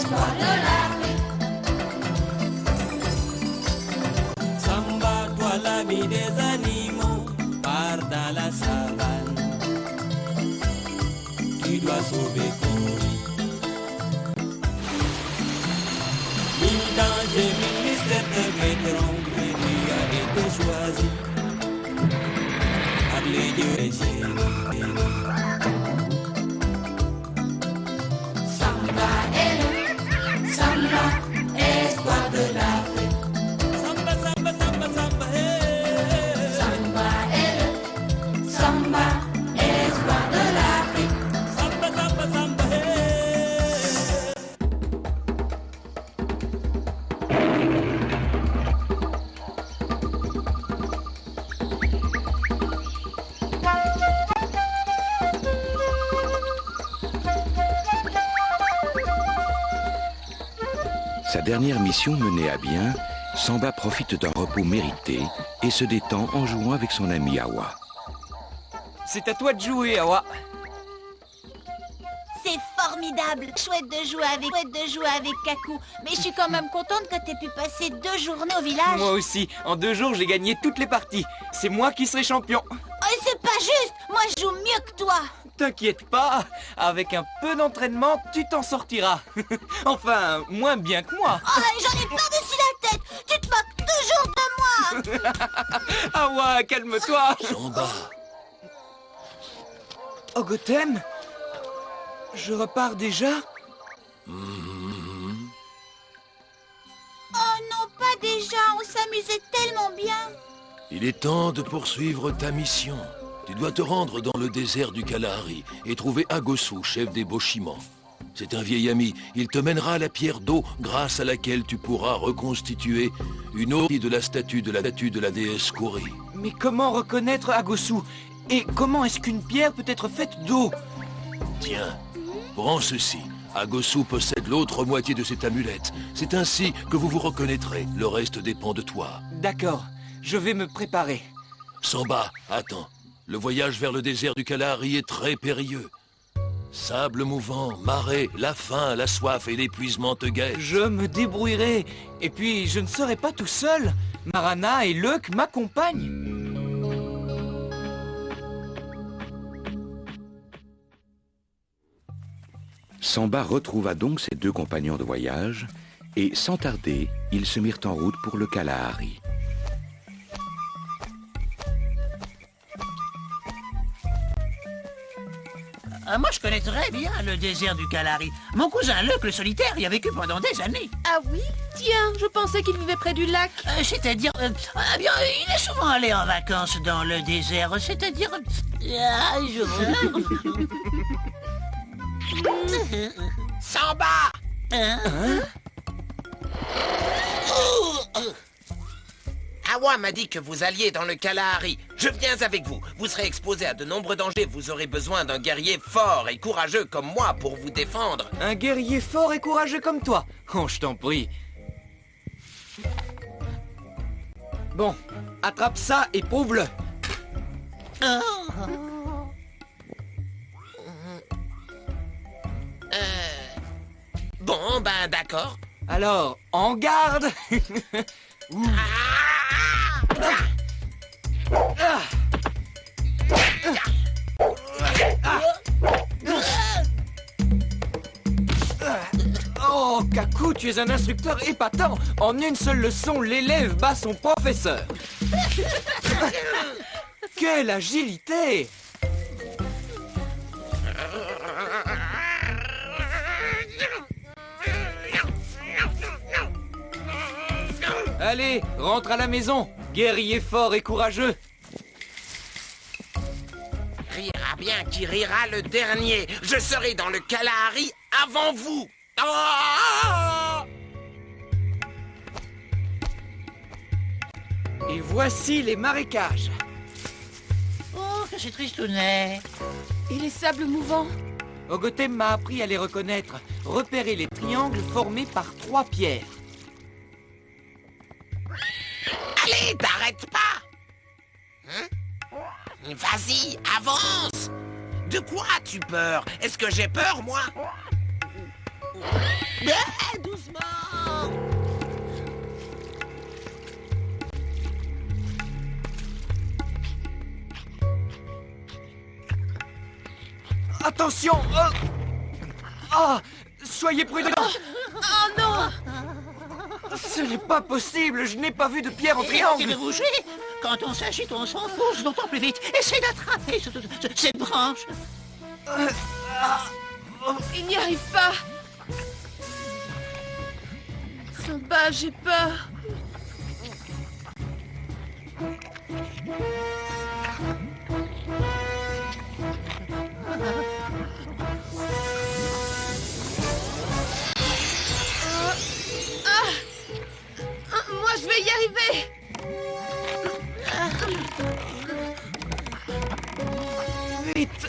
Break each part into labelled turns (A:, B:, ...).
A: espoir de l'Afrique.
B: Samba, toi l'ami des animaux, pars dans la savane. Tu dois sauver Kouri. Mille dangers, mille mystères te guetteront, mais tu as été choisi par les dieux et génies.
A: Samba est le Samba, espoir de l'Afrique.
B: Samba, samba, samba, samba, hey.
A: Samba est le Samba, espoir de l'Afrique.
B: Samba, samba, samba, hey.
C: Sa dernière mission menée à bien, Samba profite d'un repos mérité et se détend en jouant avec son ami Awa.
D: C'est à toi de jouer, Awa.
E: C'est formidable. Chouette de jouer avec Kakou. Mais je suis quand même contente que t'aies pu passer 2 journées au village.
D: Moi aussi, en 2 jours, j'ai gagné toutes les parties. C'est moi qui serai champion.
E: Oh, c'est pas juste. Moi, je joue mieux que toi.
D: T'inquiète pas, avec un peu d'entraînement, tu t'en sortiras. Enfin, moins bien que moi.
E: Oh, j'en ai par-dessus la tête. Tu te moques toujours de moi.
D: Awa, calme-toi.
F: Samba,
D: Oh, Gotham, je repars déjà?
E: Oh non, pas déjà. On s'amusait tellement bien.
F: il est temps de poursuivre ta mission. Tu dois te rendre dans le désert du Kalahari et trouver Agosou, chef des Boshimans. C'est un vieil ami. Il te mènera à la pierre d'eau grâce à laquelle tu pourras reconstituer une eau de la statue de la déesse Kouri.
D: Mais comment reconnaître Agosou? Et comment est-ce qu'une pierre peut être faite d'eau?
F: Tiens, prends ceci. Agosou possède l'autre moitié de cette amulette. C'est ainsi que vous vous reconnaîtrez. Le reste dépend de toi.
D: D'accord, je vais me préparer.
F: Samba, attends. Le voyage vers le désert du Kalahari est très périlleux. Sable mouvant, marée, la faim, la soif et l'épuisement te guettent.
D: Je me débrouillerai. Et puis, je ne serai pas tout seul. Marana et Luck m'accompagnent.
C: Samba retrouva donc ses 2 compagnons de voyage et, sans tarder, ils se mirent en route pour le Kalahari.
G: Moi, je connais très bien le désert du Kalahari. Mon cousin Luc, le solitaire, y a vécu pendant des années.
H: Ah oui? Tiens, je pensais qu'il vivait près du lac.
G: C'est-à-dire... eh bien, il est souvent allé en vacances dans le désert. C'est-à-dire...
I: Samba! Awa m'a dit que vous alliez dans le Kalahari. Je viens avec vous. Vous serez exposé à de nombreux dangers. Vous aurez besoin d'un guerrier fort et courageux comme moi pour vous défendre.
D: Un guerrier fort et courageux comme toi. Oh, je t'en prie. Bon, attrape ça et prouve-le.
I: Bon, ben d'accord.
D: Alors, en garde. Oh, Kakou, tu es un instructeur épatant. En une seule leçon, l'élève bat son professeur. Quelle agilité! Allez, rentre à la maison, guerrier fort et courageux.
I: Rira bien qui rira le dernier. Je serai dans le Kalahari avant vous. Oh!
D: Et voici les marécages.
G: Oh, que c'est tristounet.
H: Et les sables mouvants?
D: Ogotem m'a appris à les reconnaître. Repérer les triangles formés par 3 pierres.
I: Allez, t'arrêtes pas. Hein? Vas-y, avance. De quoi as-tu peur? Est-ce que j'ai peur, moi? Ah!
D: Attention! Ah! Soyez prudents!
H: Oh non!
D: Ce n'est pas possible, je n'ai pas vu de pierre en
G: Arrêtez
D: triangle!
G: de bouger. Quand on s'agite, on s'enfonce d'autant plus vite. Essayez d'attraper cette branche.
H: Il n'y arrive pas. Samba, j'ai peur. Moi, je vais y arriver.
D: Vite!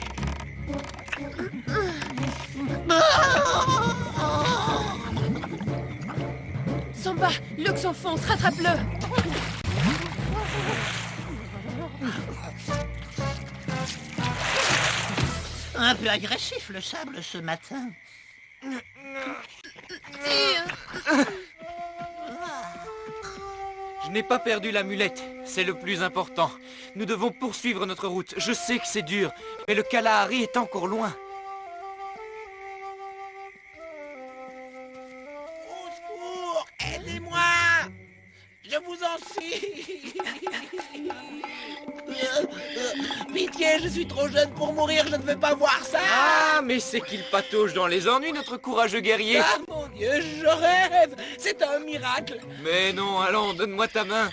H: Samba, Luc s'enfonce, rattrape-le.
G: Un peu agressif le sable ce matin.
D: Je n'ai pas perdu l'amulette, c'est le plus important. Nous devons poursuivre notre route. Je sais que c'est dur, mais le Kalahari est encore loin.
I: Au secours! Aidez-moi! Je vous en supplie! Pitié, je suis trop jeune pour mourir, je ne veux pas voir ça!
D: Ah, mais c'est qu'il patauge dans les ennuis, notre courageux guerrier.
I: Ah mon Dieu, je rêve! C'est un miracle!
D: Mais non, allons, donne-moi ta main.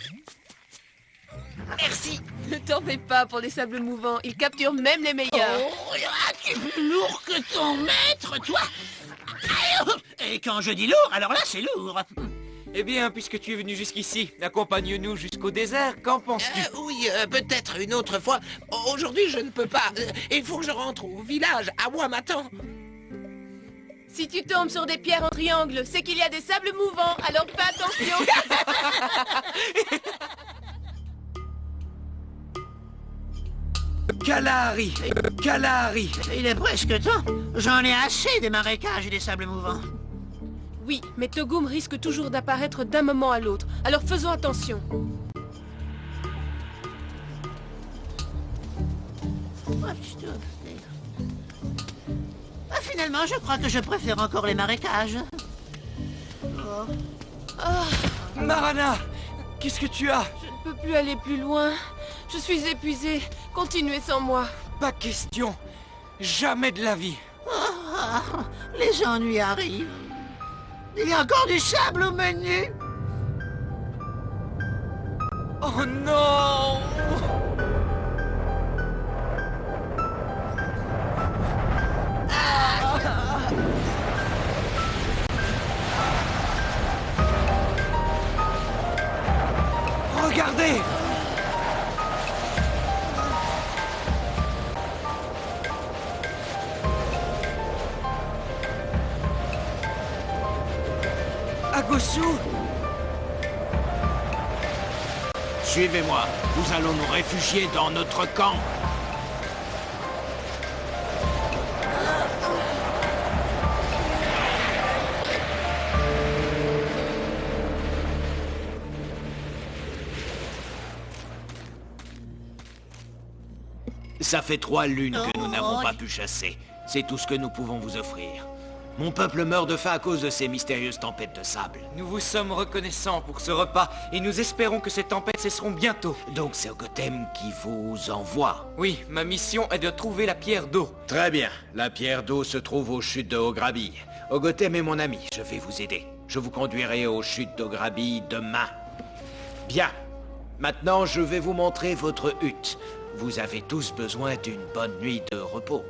I: Merci!
H: Ne t'en fais pas pour les sables mouvants. Ils capturent même les meilleurs.
G: Oh, tu es plus lourd que ton maître, toi. Et quand je dis lourd, alors là, c'est lourd.
D: Eh bien, puisque tu es venu jusqu'ici, accompagne-nous jusqu'au désert, qu'en penses-tu?
I: Oui, peut-être une autre fois. Aujourd'hui, je ne peux pas. Il faut que je rentre au village. Awa m'attend.
H: Si tu tombes sur des pierres en triangle, c'est qu'il y a des sables mouvants, alors fais attention.
D: Kalahari! Kalahari!
G: Il est presque temps. J'en ai assez des marécages et des sables mouvants.
H: Oui, mais Togum risque toujours d'apparaître d'un moment à l'autre, alors faisons attention.
G: Ah, finalement, je crois que je préfère encore les marécages.
D: Marana! Qu'est-ce que tu as?
H: Je ne peux plus aller plus loin. Je suis épuisée. Continuez sans moi.
D: Pas question! Jamais de la vie!
G: Ah, les ennuis arrivent. Il y a encore du sable au menu.
D: Oh non! Regardez! Agosu!
J: Suivez-moi, nous allons nous réfugier dans notre camp. Ça fait 3 lunes que nous n'avons pas pu chasser. C'est tout ce que nous pouvons vous offrir. Mon peuple meurt de faim à cause de ces mystérieuses tempêtes de sable.
D: Nous vous sommes reconnaissants pour ce repas et nous espérons que ces tempêtes cesseront bientôt.
J: Donc c'est Ogotem qui vous envoie.
D: Oui, ma mission est de trouver la pierre d'eau.
J: Très bien. La pierre d'eau se trouve aux chutes de Ograbi. Ogotem est mon ami, je vais vous aider. Je vous conduirai aux chutes d'Ograbi demain. Bien. Maintenant, je vais vous montrer votre hutte. Vous avez tous besoin d'une bonne nuit de repos.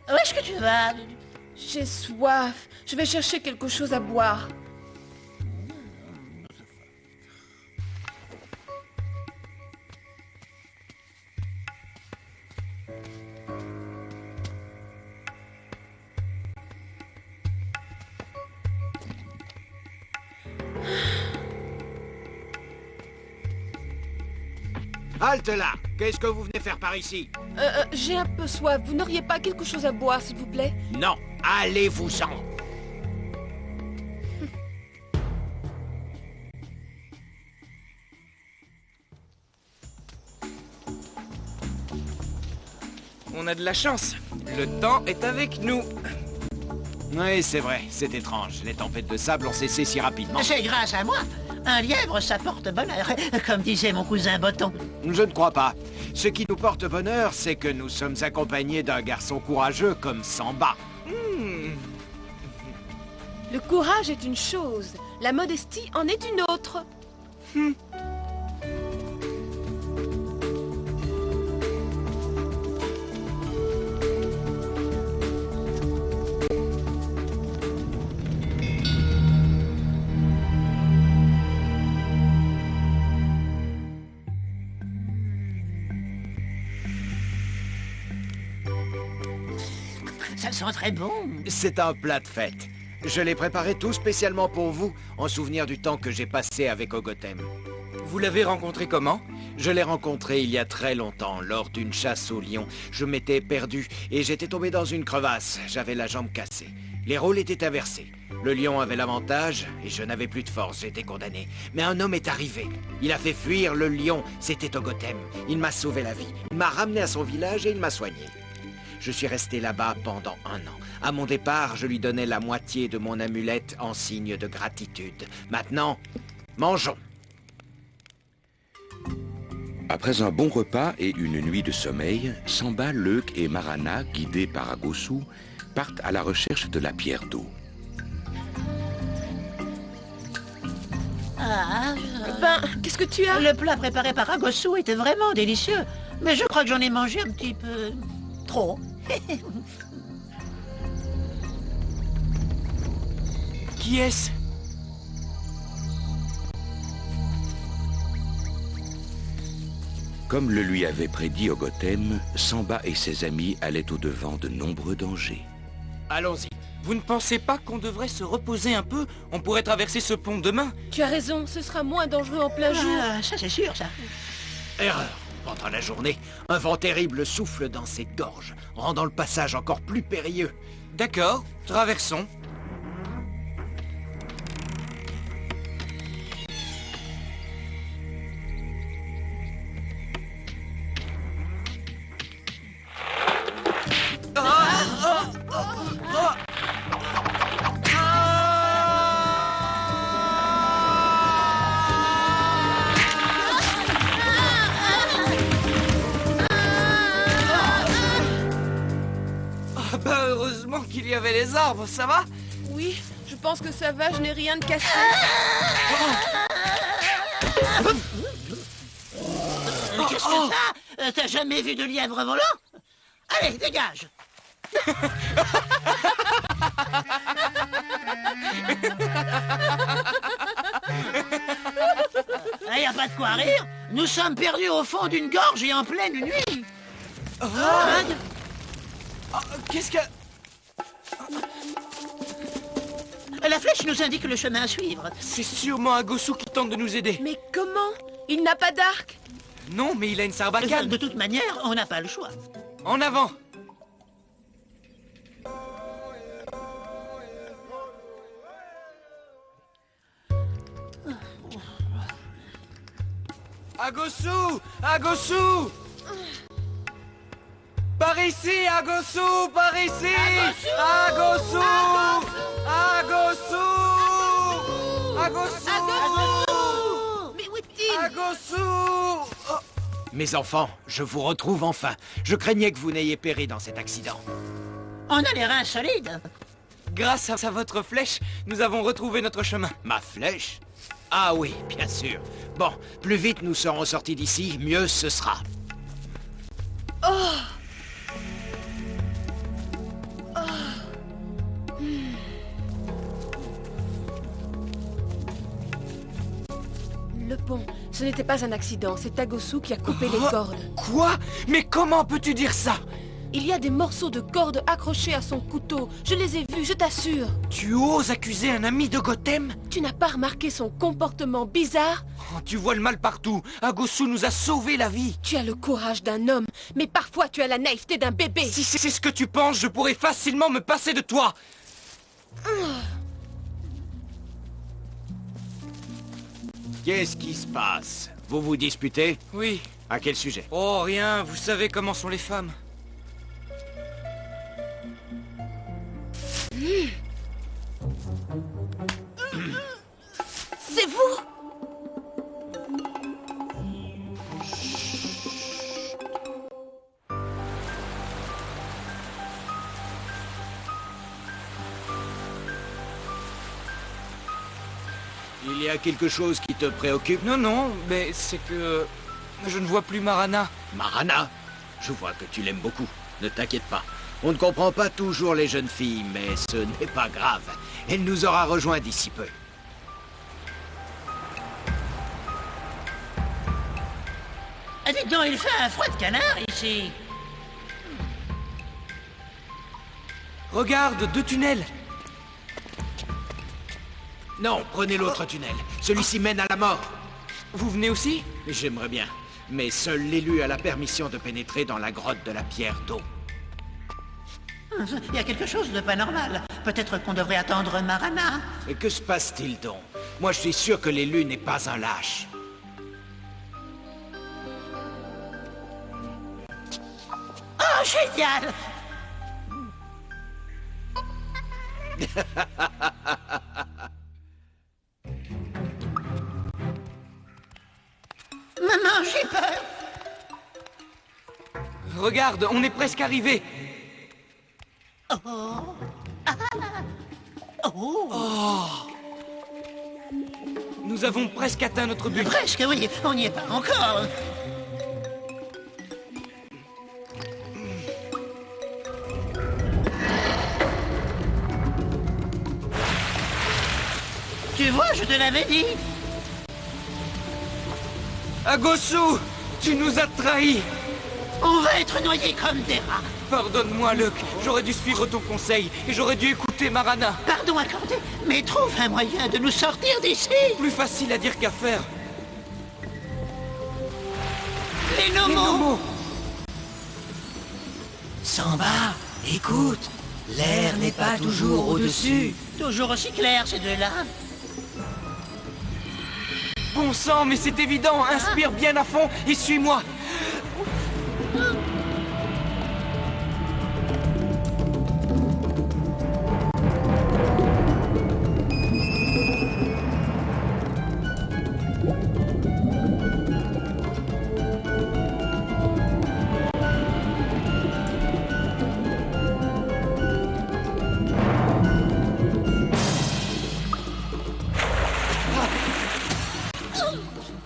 G: Où est-ce que tu vas?
H: J'ai soif. Je vais chercher quelque chose à boire.
J: Halte là! Qu'est-ce que vous venez faire par ici?
H: J'ai un peu soif. Vous n'auriez pas quelque chose à boire, s'il vous plaît?
J: Non, allez-vous-en!
D: On a de la chance. Le temps est avec nous.
J: Oui, c'est vrai, c'est étrange. Les tempêtes de sable ont cessé si rapidement.
G: C'est grâce à moi. Un lièvre, ça porte bonheur, comme disait mon cousin Botton.
J: Je ne crois pas. Ce qui nous porte bonheur, c'est que nous sommes accompagnés d'un garçon courageux comme Samba.
H: Le courage est une chose, la modestie en est une autre.
G: Ça sent très bon.
J: C'est un plat de fête. Je l'ai préparé tout spécialement pour vous, en souvenir du temps que j'ai passé avec Ogotem.
D: Vous l'avez rencontré comment?
J: Je l'ai rencontré il y a très longtemps, lors d'une chasse au lion. Je m'étais perdu et j'étais tombé dans une crevasse. J'avais la jambe cassée. Les rôles étaient inversés. Le lion avait l'avantage et je n'avais plus de force, j'étais condamné. Mais un homme est arrivé. Il a fait fuir le lion, c'était Ogotem. Il m'a sauvé la vie. Il m'a ramené à son village et il m'a soigné. Je suis resté là-bas pendant 1 an. À mon départ, je lui donnais la moitié de mon amulette en signe de gratitude. Maintenant, mangeons.
C: Après un bon repas et une nuit de sommeil, Samba, Leuk et Marana, guidés par Agosou, partent à la recherche de la pierre d'eau.
H: Ben, qu'est-ce que tu as?
G: Le plat préparé par Agosou était vraiment délicieux. Mais je crois que j'en ai mangé un petit peu... trop.
D: Qui est-ce?
C: Comme le lui avait prédit Ogotem, Samba et ses amis allaient au-devant de nombreux dangers.
D: Allons-y. Vous ne pensez pas qu'on devrait se reposer un peu? On pourrait traverser ce pont demain.
H: Tu as raison, ce sera moins dangereux en plein jour.
G: Ça c'est sûr, ça.
J: Erreur. Pendant la journée, un vent terrible souffle dans ses gorges, rendant le passage encore plus périlleux.
D: D'accord, traversons. Heureusement qu'il y avait les arbres, ça va?
H: Oui, je pense que ça va, je n'ai rien de cassé.
G: Qu'est-ce que c'est ça? T'as jamais vu de lièvre volant? Allez, dégage. Il n'y a pas de quoi rire. Nous sommes perdus au fond d'une gorge et en pleine nuit.
D: Qu'est-ce que...
G: La flèche nous indique le chemin à suivre.
D: C'est sûrement Agosou qui tente de nous aider.
H: Mais comment? Il n'a pas d'arc.
D: Non, mais il a une sarbacane.
G: De toute manière, on n'a pas le choix.
D: En avant. Agosou! Agosou! Par ici, Agosou! Par ici! Agosou! Agosou! Agosou!
H: Mais où est-il?
D: Agosou! Oh.
J: Mes enfants, je vous retrouve enfin. Je craignais que vous n'ayez péri dans cet accident.
G: On a les reins solides.
D: Grâce à votre flèche, nous avons retrouvé notre chemin.
J: Ma flèche? Ah oui, bien sûr. Bon, plus vite nous serons sortis d'ici, mieux ce sera.
H: Le pont, ce n'était pas un accident, c'est Agosou qui a coupé les cordes.
D: Quoi? Mais comment peux-tu dire ça?
H: Il y a des morceaux de cordes accrochés à son couteau. Je les ai vus, je t'assure.
D: Tu oses accuser un ami de Gotham?
H: Tu n'as pas remarqué son comportement bizarre?
D: Oh, tu vois le mal partout. Agosou nous a sauvé la vie.
H: Tu as le courage d'un homme, mais parfois tu as la naïveté d'un bébé.
D: Si c'est ce que tu penses, je pourrais facilement me passer de toi.
J: Qu'est-ce qui se passe? Vous vous disputez?
D: Oui.
J: À quel sujet?
D: Oh, rien. Vous savez comment sont les femmes.
J: a quelque chose qui te préoccupe?
D: Non, non, mais c'est que... je ne vois plus Marana.
J: Marana? Je vois que tu l'aimes beaucoup. Ne t'inquiète pas. On ne comprend pas toujours les jeunes filles, mais ce n'est pas grave. Elle nous aura rejoints d'ici peu.
G: Ah, dites donc, il fait un froid de canard ici.
D: Regarde, 2 tunnels.
J: Non, prenez l'autre tunnel. Celui-ci mène à la mort.
D: Vous venez aussi?
J: J'aimerais bien. Mais seul l'élu a la permission de pénétrer dans la grotte de la pierre d'eau.
G: Il y a quelque chose de pas normal. Peut-être qu'on devrait attendre Marana.
J: Et que se passe-t-il donc? Moi, je suis sûr que l'élu n'est pas un lâche.
G: Oh, génial! Maman, j'ai peur.
D: Regarde, on est presque arrivé.
G: Oh. Ah. Oh.
D: Nous avons presque atteint notre but.
G: Presque, oui. On n'y est pas encore. Tu vois, je te l'avais dit.
D: Agosu, tu nous as trahis.
G: On va être noyés comme des rats.
D: Pardonne-moi, Luck. J'aurais dû suivre ton conseil et j'aurais dû écouter Marana.
G: Pardon accordé, mais trouve un moyen de nous sortir d'ici.
D: Plus facile à dire qu'à faire.
G: Les Nomos.
K: Samba, écoute. L'air n'est pas toujours au-dessus.
G: Toujours aussi clair, ces deux-là.
D: Bon sang, mais c'est évident. Inspire bien à fond et suis-moi.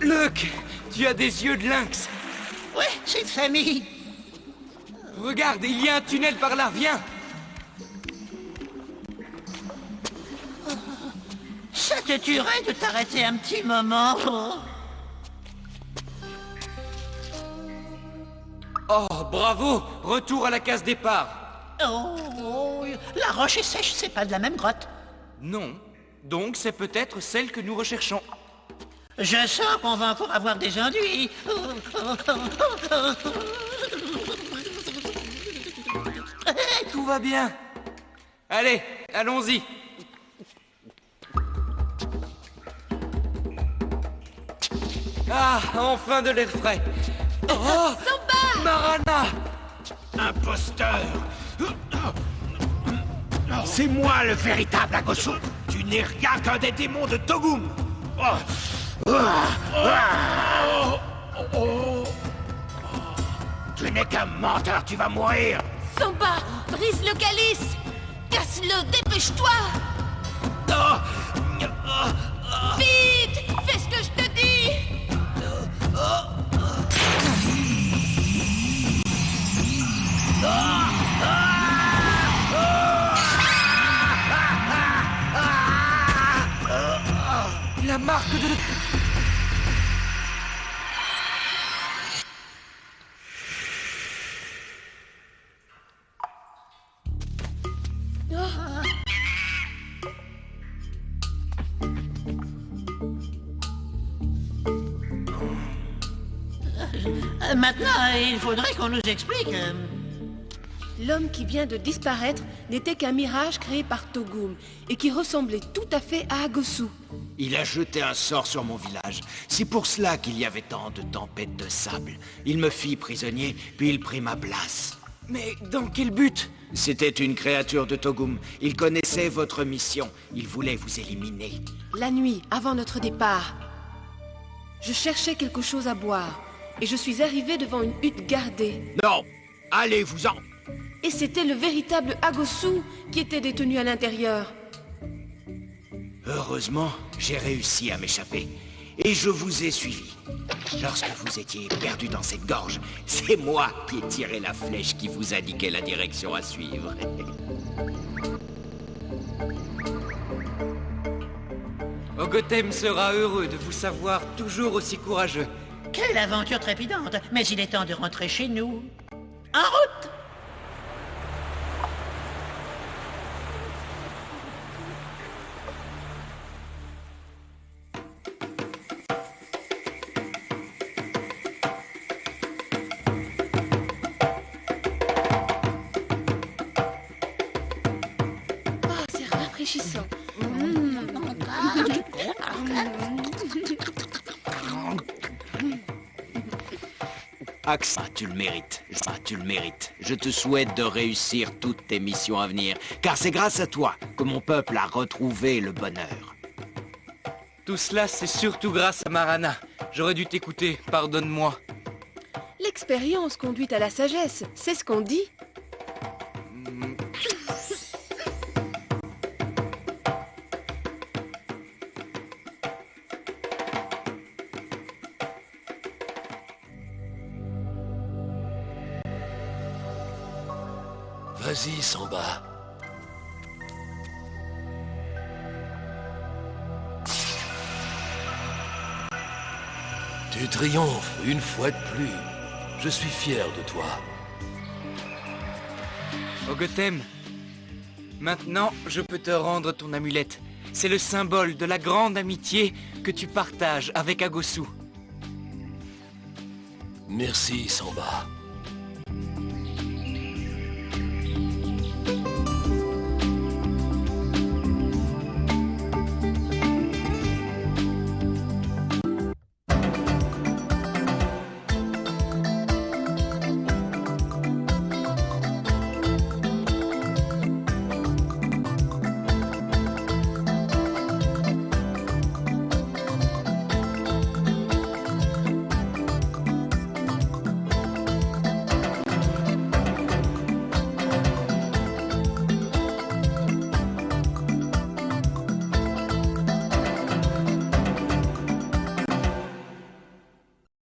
D: Luck, tu as des yeux de lynx.
G: Ouais, c'est de famille.
D: Regarde, il y a un tunnel par là, viens.
G: Ça te tuerait de t'arrêter un petit moment.
D: Oh, bravo. Retour à la case départ.
G: Oh, la roche est sèche, c'est pas de la même grotte.
D: Non. Donc c'est peut-être celle que nous recherchons.
G: Je sens qu'on va encore avoir des ennuis.
D: Tout va bien. Allez, allons-y. Ah, enfin de l'air frais. Oh,
H: Samba!
D: Marana!
J: Imposteur! C'est moi le véritable Agosu! Tu n'es rien qu'un des démons de Togum! Tu n'es qu'un menteur, tu vas mourir!
H: Samba, brise le calice! Casse-le, dépêche-toi! Vite! Fais ce que je te dis!
D: La marque de...
G: Maintenant, il faudrait qu'on nous explique.
H: L'homme qui vient de disparaître n'était qu'un mirage créé par Togum et qui ressemblait tout à fait à Agosu.
J: Il a jeté un sort sur mon village. C'est pour cela qu'il y avait tant de tempêtes de sable. Il me fit prisonnier, puis il prit ma place.
D: Mais dans quel but?
J: C'était une créature de Togum. Il connaissait votre mission. Il voulait vous éliminer.
H: La nuit, avant notre départ, je cherchais quelque chose à boire et je suis arrivé devant une hutte gardée.
J: Non! Allez-vous-en!
H: Et c'était le véritable Agosu qui était détenu à l'intérieur.
J: Heureusement, j'ai réussi à m'échapper. Et je vous ai suivi. Lorsque vous étiez perdu dans cette gorge, c'est moi qui ai tiré la flèche qui vous indiquait la direction à suivre.
D: Ogothème sera heureux de vous savoir toujours aussi courageux.
G: Quelle aventure trépidante! Mais il est temps de rentrer chez nous. En route!
H: Ah, c'est rafraîchissant.
J: Axe, tu le mérites. Ça, tu le mérites. Je te souhaite de réussir toutes tes missions à venir, car c'est grâce à toi que mon peuple a retrouvé le bonheur.
D: Tout cela, c'est surtout grâce à Marana. J'aurais dû t'écouter, pardonne-moi.
H: L'expérience conduit à la sagesse, c'est ce qu'on dit.
F: Vas-y, Samba. Tu triomphes une fois de plus. Je suis fier de toi.
D: Ogothème, maintenant, je peux te rendre ton amulette. C'est le symbole de la grande amitié que tu partages avec Agosou.
F: Merci, Samba.